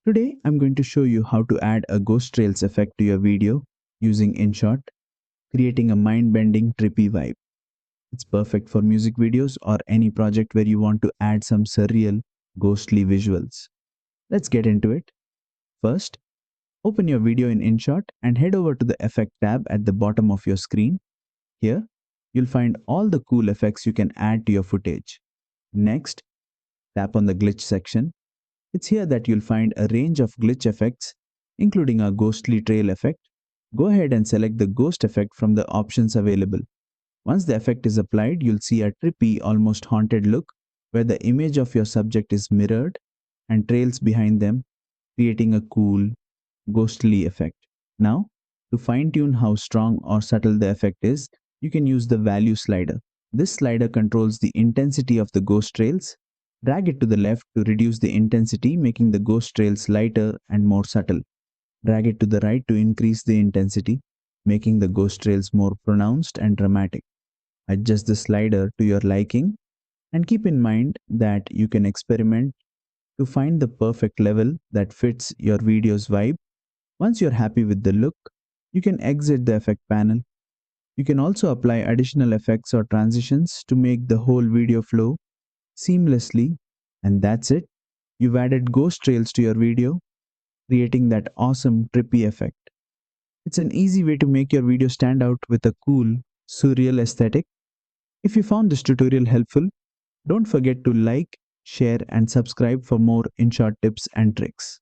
Today, I'm going to show you how to add a ghost trails effect to your video using InShot, creating a mind-bending, trippy vibe. It's perfect for music videos or any project where you want to add some surreal, ghostly visuals. Let's get into it. First, open your video in InShot and head over to the Effect tab at the bottom of your screen. Here, you'll find all the cool effects you can add to your footage. Next, tap on the glitch section. It's here that you'll find a range of glitch effects, including a ghostly trail effect. Go ahead and select the ghost effect from the options available. Once the effect is applied, you'll see a trippy, almost haunted look where the image of your subject is mirrored and trails behind them, creating a cool, ghostly effect. Now, to fine-tune how strong or subtle the effect is, you can use the value slider. This slider controls the intensity of the ghost trails. Drag it to the left to reduce the intensity, making the ghost trails lighter and more subtle. Drag it to the right to increase the intensity, making the ghost trails more pronounced and dramatic. Adjust the slider to your liking and keep in mind that you can experiment to find the perfect level that fits your video's vibe. Once you're happy with the look, you can exit the effect panel. You can also apply additional effects or transitions to make the whole video flow seamlessly, and that's it. You've added ghost trails to your video, creating that awesome trippy effect. It's an easy way to make your video stand out with a cool, surreal aesthetic. If you found this tutorial helpful, don't forget to like, share, and subscribe for more InShot tips and tricks.